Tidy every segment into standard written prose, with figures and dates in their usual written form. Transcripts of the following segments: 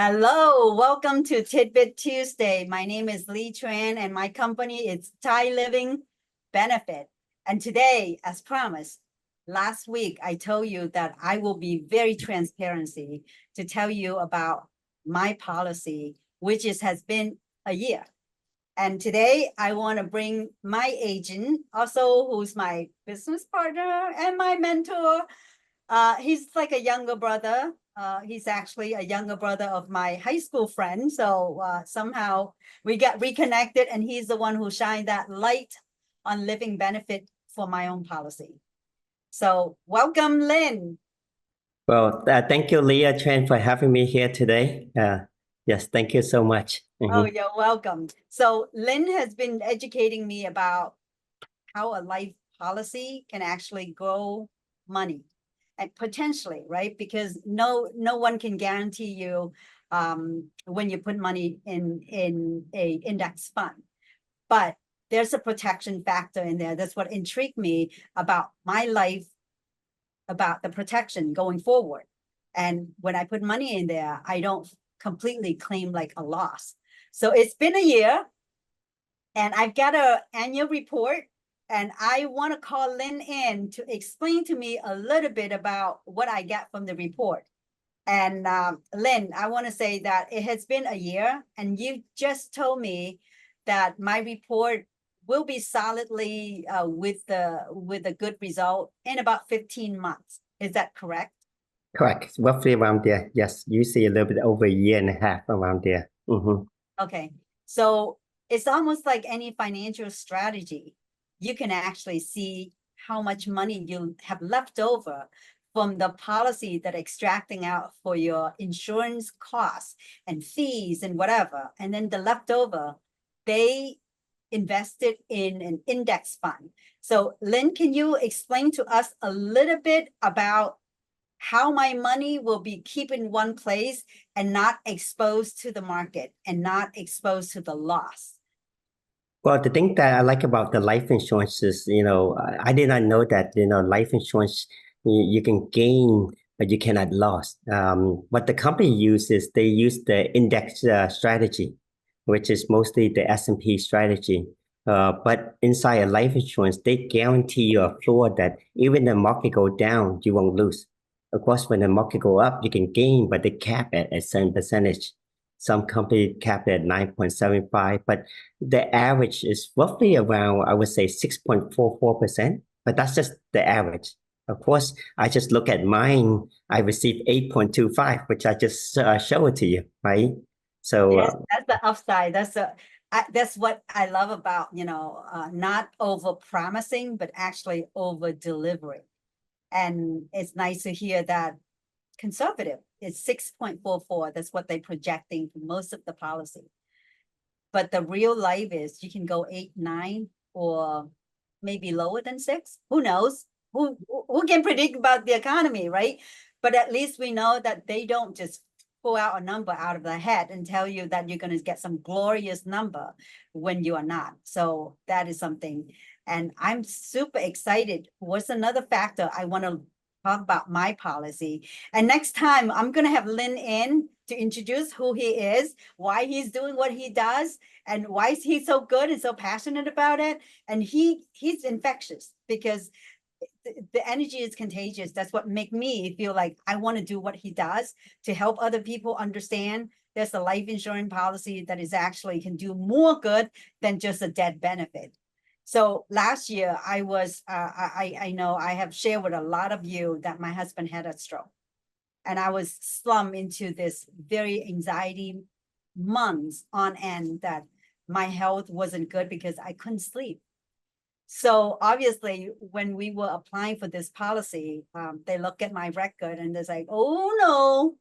Hello, welcome to Tidbit Tuesday. My name is Lee Tran and my company is Thai Living Benefit. And today, as promised, last week I told you that I will be very transparency to tell you about my policy, which has been a year. And today I want to bring my agent, also who's my business partner and my mentor. He's like a younger brother. He's actually a younger brother of my high school friend. So somehow we got reconnected, and he's the one who shined that light on living benefit for my own policy. So welcome, Lynn. Well, thank you, Leah Chen, for having me here today. Yes, thank you so much. Oh, you're welcome. So Lynn has been educating me about how a life policy can actually grow money. And potentially, right? Because no one can guarantee you when you put money in a index fund, but there's a protection factor in there. That's what intrigued me about my life, about the protection going forward. And when I put money in there, I don't completely claim like a loss. So it's been a year, and I've got an annual report. And I want to call Lynn in to explain to me a little bit about what I get from the report. And Lynn, I want to say that it has been a year, and you just told me that my report will be solidly with a good result in about 15 months. Is that correct? Correct. Roughly around there. Yes, you see a little bit over a year and a half around there. Okay. So it's almost like any financial strategy. You can actually see how much money you have left over from the policy that extracting out for your insurance costs and fees and whatever. And then the leftover, they invested in an index fund. So Lynn, can you explain to us a little bit about how my money will be kept in one place and not exposed to the market and not exposed to the loss? Well, the thing that I like about the life insurance is, I did not know that, life insurance, you can gain, but you cannot lose. What the company uses, they use the index strategy, which is mostly the S&P strategy. But inside a life insurance, they guarantee you a floor that even the market go down, you won't lose. Of course, when the market go up, you can gain, but they cap it at a certain percentage. Some company cap it at 9.75, but the average is roughly around, I would say, 6.44%, but that's just the average. Of course, I just look at mine. I received 8.25, which I just show it to you, right? So yes, that's the upside. That's what I love about, not over promising, but actually over delivering. And it's nice to hear that conservative is 6.44. That's what they're projecting for most of the policy. But the real life is you can go 8, 9, or maybe lower than 6. Who knows? Who can predict about the economy, right? But at least we know that they don't just pull out a number out of the head and tell you that you're going to get some glorious number when you are not. So that is something. And I'm super excited. What's another factor I want to talk about my policy? And next time I'm going to have Lynn in to introduce who he is, why he's doing what he does, and why is he so good and so passionate about it. And he's infectious because the energy is contagious. That's what make me feel like I want to do what he does to help other people understand there's a life insurance policy that is actually can do more good than just a dead benefit. So last year I was, I know I have shared with a lot of you that my husband had a stroke, and I was slumped into this very anxiety months on end that my health wasn't good because I couldn't sleep. So obviously, when we were applying for this policy, they look at my record and they're like, oh no,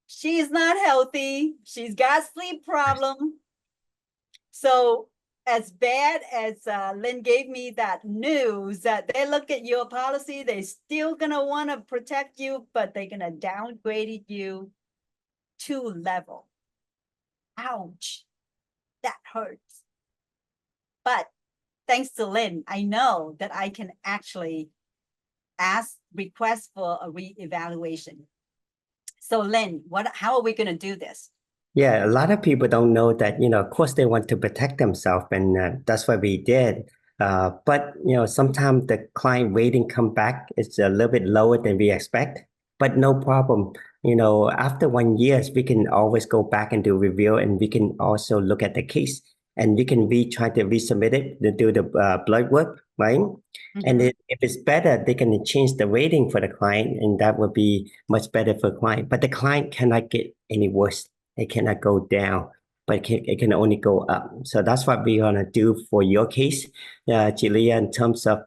she's not healthy. She's got sleep problem. So as bad as Lynn gave me that news that they look at your policy, they still gonna want to protect you, but they're gonna downgrade you to level. Ouch, that hurts. But thanks to Lynn, I know that I can actually request for a reevaluation. So Lynn, how are we going to do this? Yeah, a lot of people don't know that, of course they want to protect themselves, and that's what we did. But, sometimes the client rating come back, it's a little bit lower than we expect, but no problem. After 1 year, we can always go back and do review, and we can also look at the case, and we can try to resubmit it to do the blood work, right? And Mhm. if it's better, they can change the rating for the client, and that would be much better for client. But the client cannot get any worse. It cannot go down, but it can only go up. So that's what we're gonna do for your case, Julia. In terms of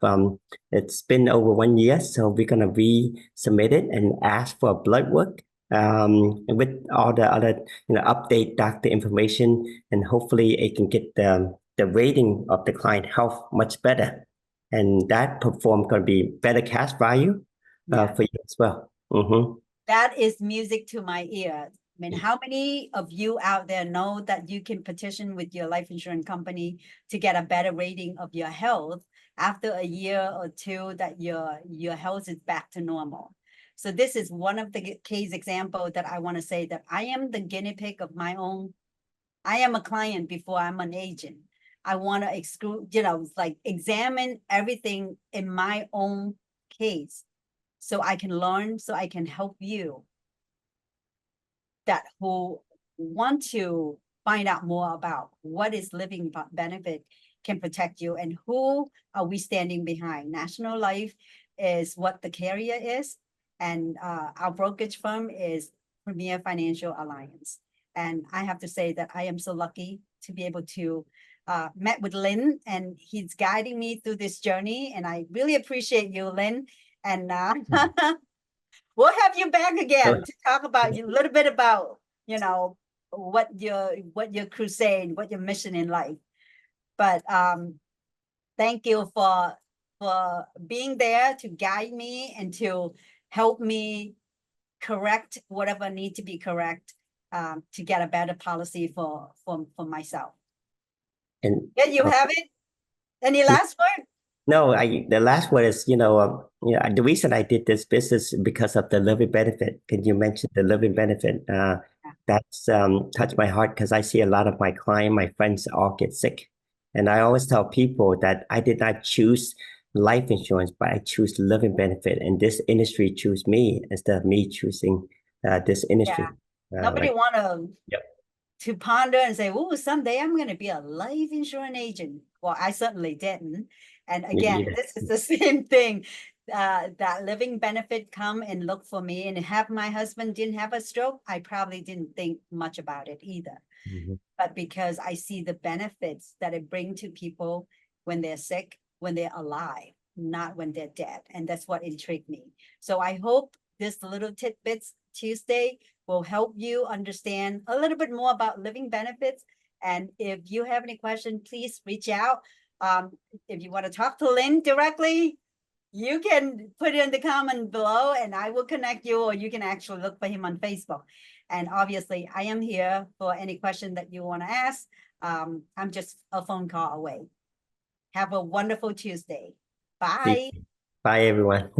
it's been over 1 year, so we're gonna resubmit it and ask for blood work with all the other update doctor information, and hopefully it can get the rating of the client health much better, and that perform gonna be better cash value Yeah. for you as well. Mm-hmm. That is music to my ears. I mean, how many of you out there know that you can petition with your life insurance company to get a better rating of your health after a year or two that your health is back to normal? So this is one of the case example that I want to say that I am the guinea pig of my own. I am a client before I'm an agent. I want to exclude, like examine everything in my own case so I can learn, so I can help you that who want to find out more about what is living benefit can protect you and who are we standing behind. National Life is what the carrier is, and our brokerage firm is Premier Financial Alliance. And I have to say that I am so lucky to be able to met with Lynn, and he's guiding me through this journey, and I really appreciate you, Lynn. And we'll have you back again to talk about a little bit about, what your crusade, what your mission in life. But thank you for being there to guide me and to help me correct whatever need to be correct to get a better policy for myself. And Yeah, you have it. Any last word? no, the last one is, the reason I did this business is because of the living benefit. Can you mention the living benefit? That's touched my heart because I see a lot of my client, my friends all get sick. And I always tell people that I did not choose life insurance, but I choose living benefit. And this industry choose me instead of me choosing this industry. Yeah. Nobody want to Yep. ponder and say, oh, someday I'm going to be a life insurance agent. Well, I certainly didn't. And Me again, either. this is the same thing. That living benefit come and look for me. And have my husband didn't have a stroke, I probably didn't think much about it either. Mhm. But because I see the benefits that it bring to people when they're sick, when they're alive, not when they're dead. And that's what intrigued me. So I hope this little tidbits Tuesday will help you understand a little bit more about living benefits. And if you have any questions, please reach out. If you want to talk to Lynn directly, you can put it in the comment below and I will connect you, or you can actually look for him on Facebook. And obviously I am here for any question that you want to ask. I'm just a phone call away. Have a wonderful Tuesday. Bye. Bye, everyone.